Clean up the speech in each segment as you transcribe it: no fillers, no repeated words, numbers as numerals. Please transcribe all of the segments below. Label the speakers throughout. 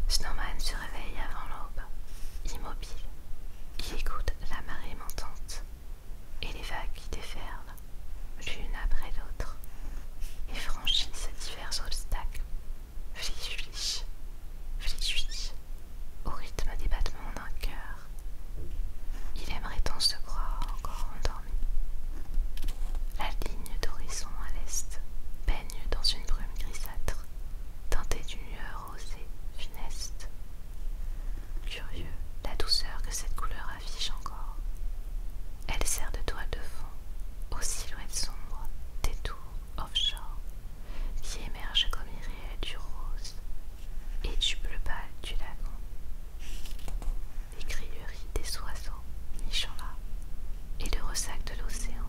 Speaker 1: Snowman se réveille avant l'aube, immobile. Il écoute la marée montante et les vagues qui déferlent, l'une après l'autre, et franchissent divers obstacles, flich, flich, au rythme des battements d'un cœur. Il aimerait tant se croire encore endormi. La ligne d'horizon à l'est baigne dans une brume grisâtre, teintée d'une lueur rosée, funeste. Curieux, la douceur que cette couleur affiche encore. Elle sert de toile de fond aux silhouettes sombres des tours offshore qui émergent comme irréelles du rose et du bleu pâle du lagon. Les crieries des oiseaux nichant là et le ressac de l'océan,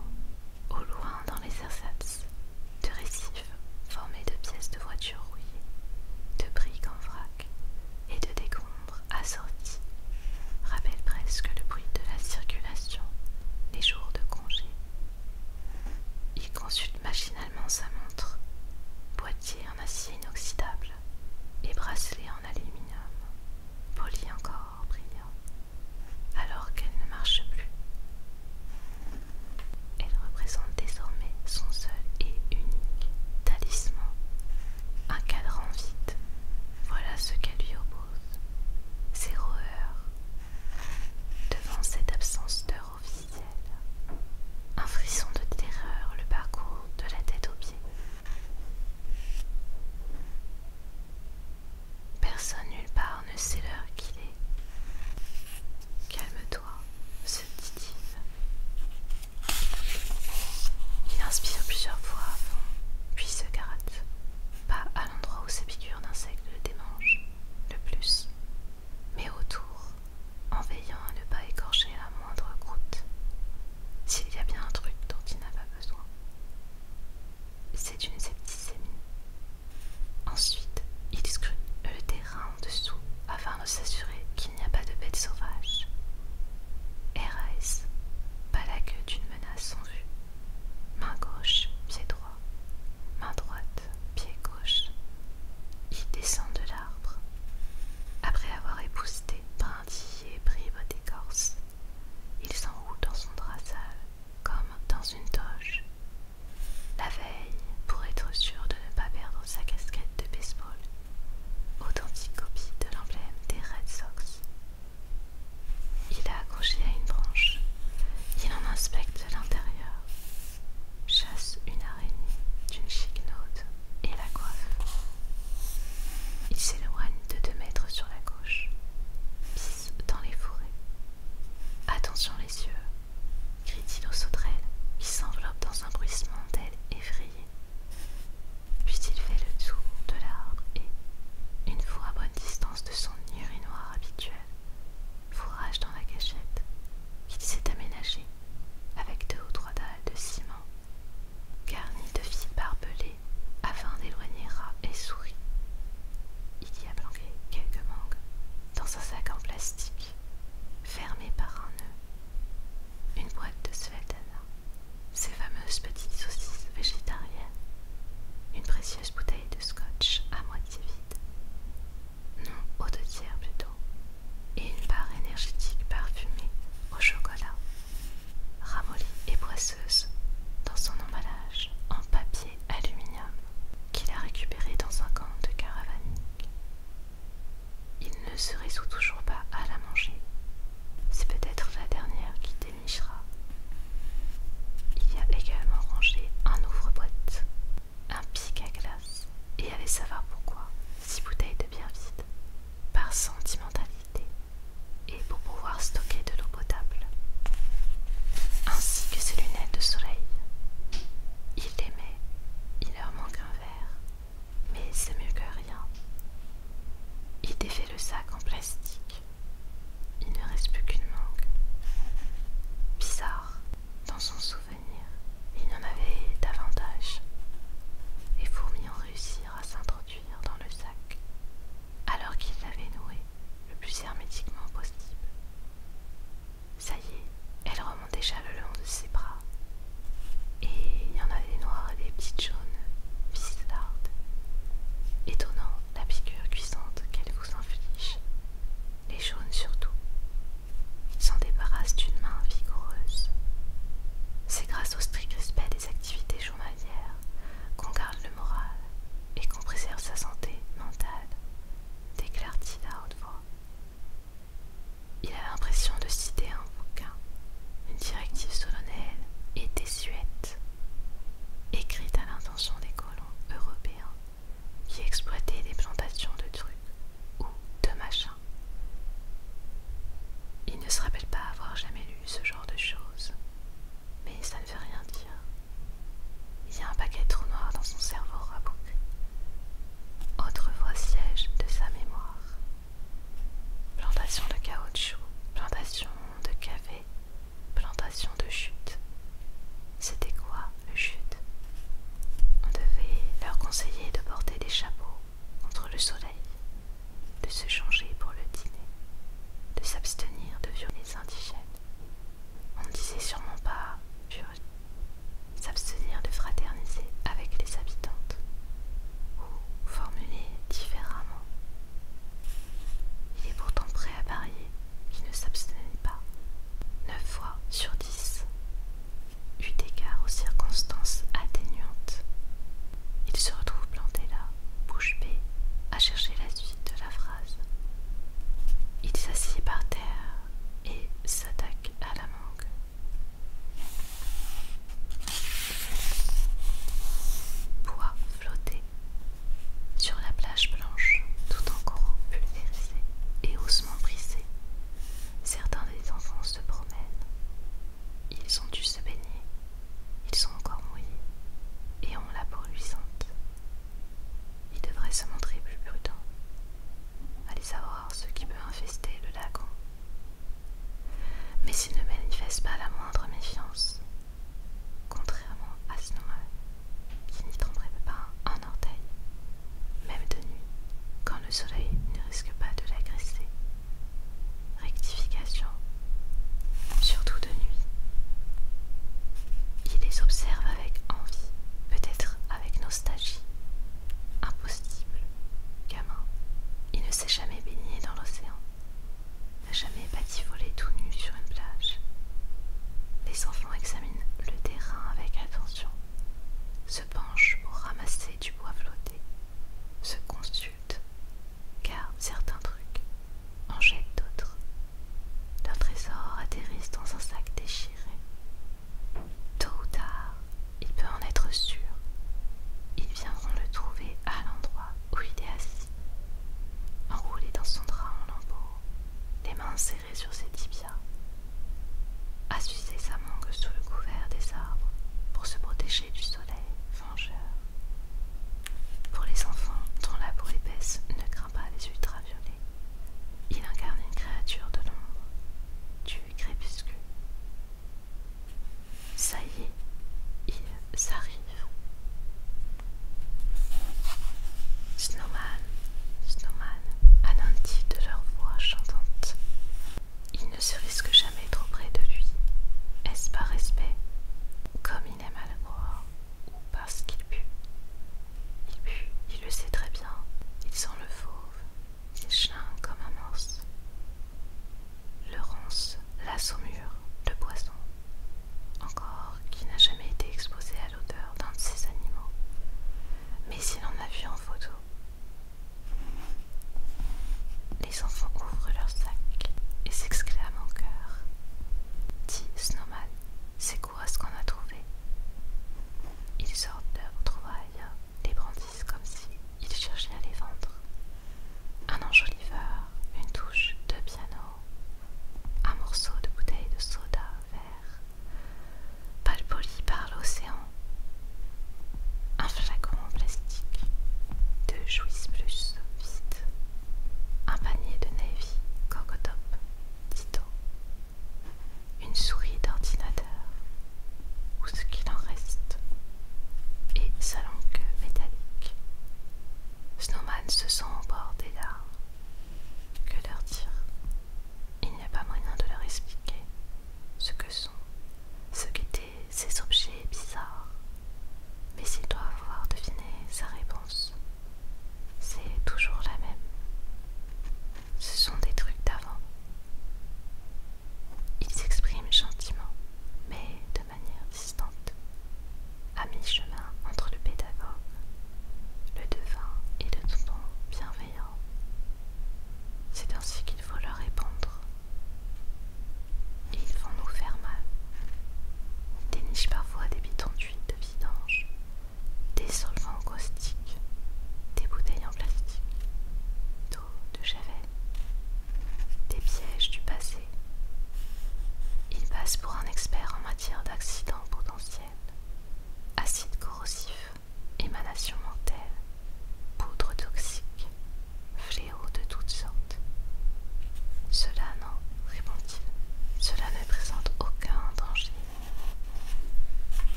Speaker 1: au loin dans les ersatz de récifs formés de pièces de voitures rouillées, de briques en vrac et de décombres assortis, rappellent presque le bruit de la circulation les jours de congé. Il consulte machinalement sa montre, boîtier en acier inoxydable et bracelet en aluminium, poli encore brillant, alors qu'elle ne marche plus. Elle représente désormais son seul et unique talisman, un cadran vide. Voilà ce qu'elle lui oppose. 0 heure. Devant cette absence d'heure officielle, un frisson de terreur le parcourt de la tête aux pieds. Personne nulle part ne sait l'heure qu'il est. Calme-toi, se dit-il. Il inspire plusieurs fois avant, puis se gratte, pas à l'endroit où ses piqûres d'insectes le démangent le plus, mais autour, en veillant à ne pas écorcher la moindre croûte, s'il y a bien un truc dont il n'a pas besoin. C'est une septicémie. Ensuite, il scrute le terrain en dessous afin de s'assurer qu'il n'y a pas de bêtes sauvages. RAS, pas la queue d'une menace en vue. Main gauche, pied droit. Main droite, pied gauche. Il descend de l'arbre. Après avoir épousseté brindilles et bribes d'écorce, il s'enroule dans son drap sale, comme dans une toge. La veille, pour être sûr de ne pas perdre sa casquette de baseball, authentique copie de l'emblème des Red Sox. Il a accroché à une branche. Il en inspecte l'intérieur, chasse une araignée d'une chignaude et la coiffe. Il s'éloigne de 2 mètres sur la gauche, pisse dans les forêts. Attention les yeux, crie-t-il aux sauterelles qui s'enveloppent dans un bruissement d'ailes effrayées. Puis il fait le tour de l'arbre et, une fois à bonne distance de son urinoir habituel, fourrage dans la cachette qu'il s'est aménagée avec 2 ou 3 dalles de ciment, garnies de fils barbelés afin d'éloigner rats et souris. Il y a planqué quelques mangues dans un sac en plastique, fermé par un nœud, une boîte de sveltana, ces fameuses petites saucisses végétariennes, une précieuse bouteille de scotch à moitié vide, non aux 2 tiers plutôt, et une barre énergétique parfumée au chocolat, ramollie et boisseuse dans son emballage en papier aluminium qu'il a récupéré dans un camp de caravanique. Il ne se résout toujours pas à la manger. C'est peut-être la dernière qui dénichera. Il y a également rangé un ouvre-boîte, un pic à glace, et allez savoir pourquoi, 6 bouteilles de bière vide, par sentimentalité, et pour pouvoir stocker de l'eau potable, ainsi que ses lunettes de soleil. Il les met, il leur manque un verre, mais c'est mieux que rien. Il défait le sac en plastique,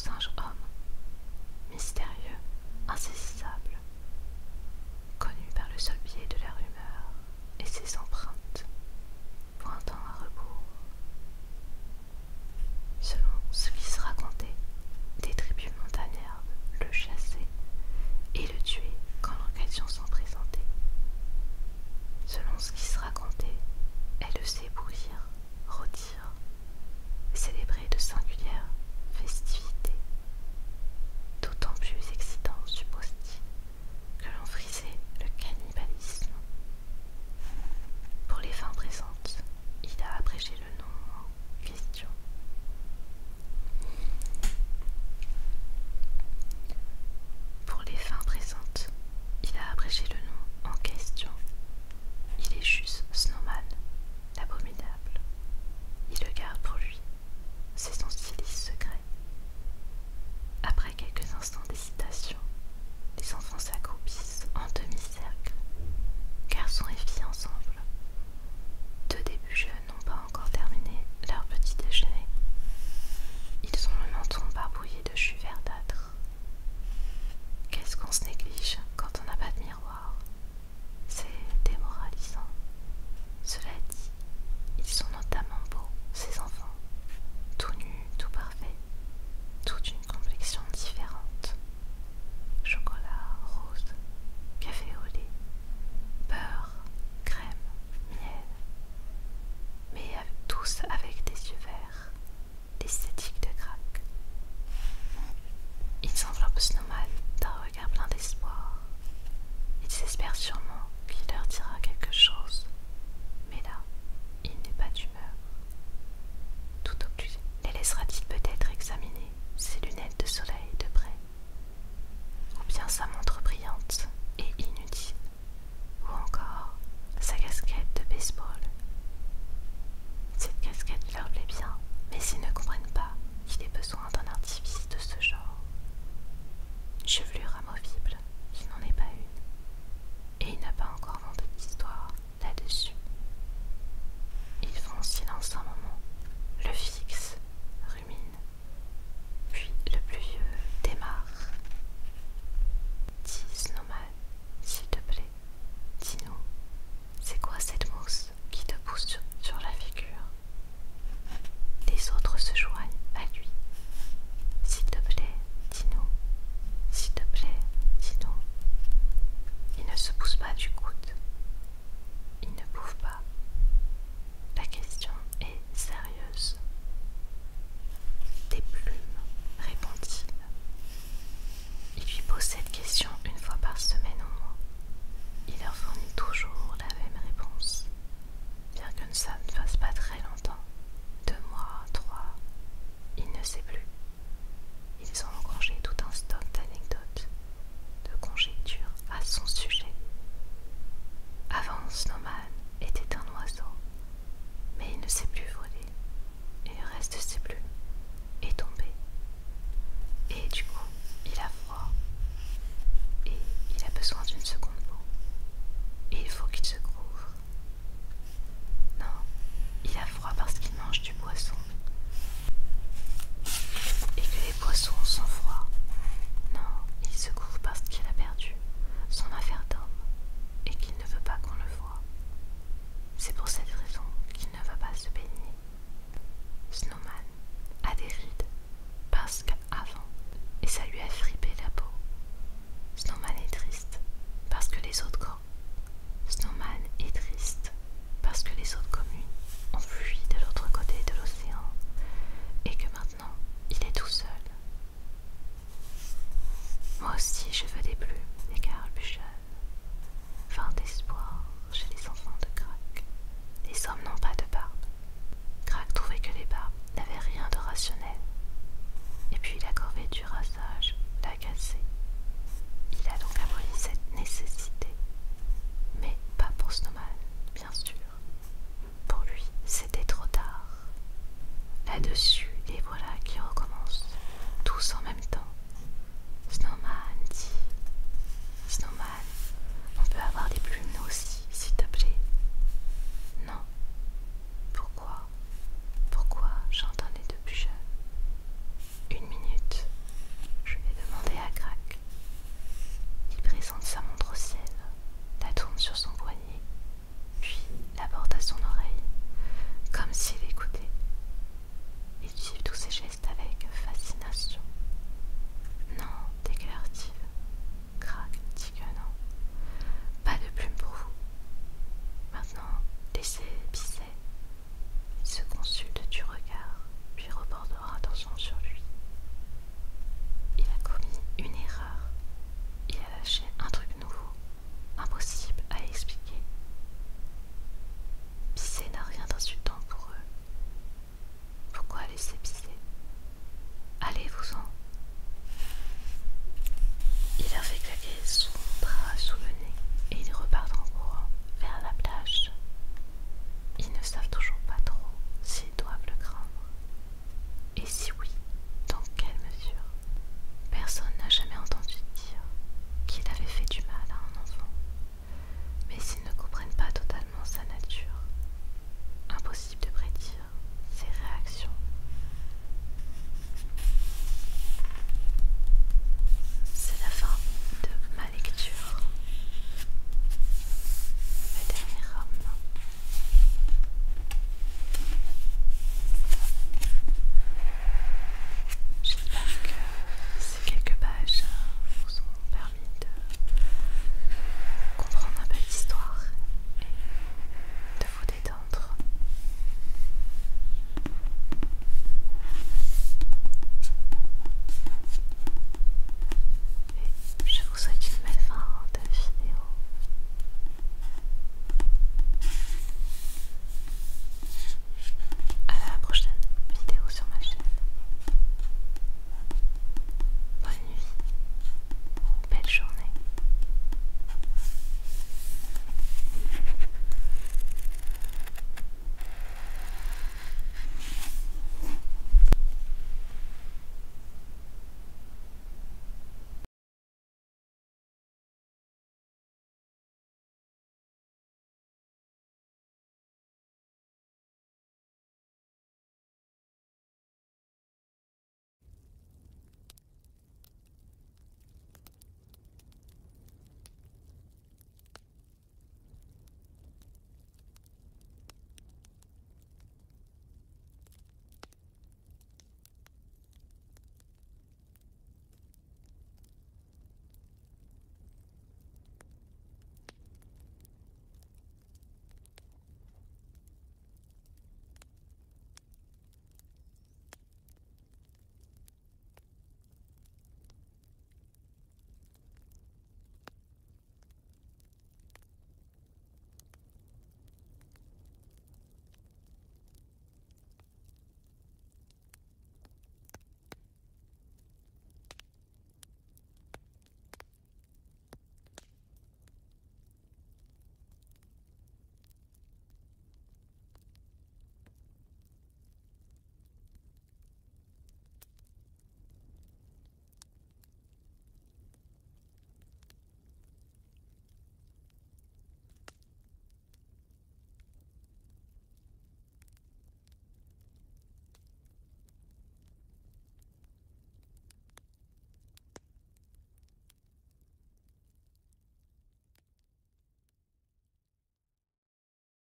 Speaker 1: singe homme, mystérieux, insaisissable,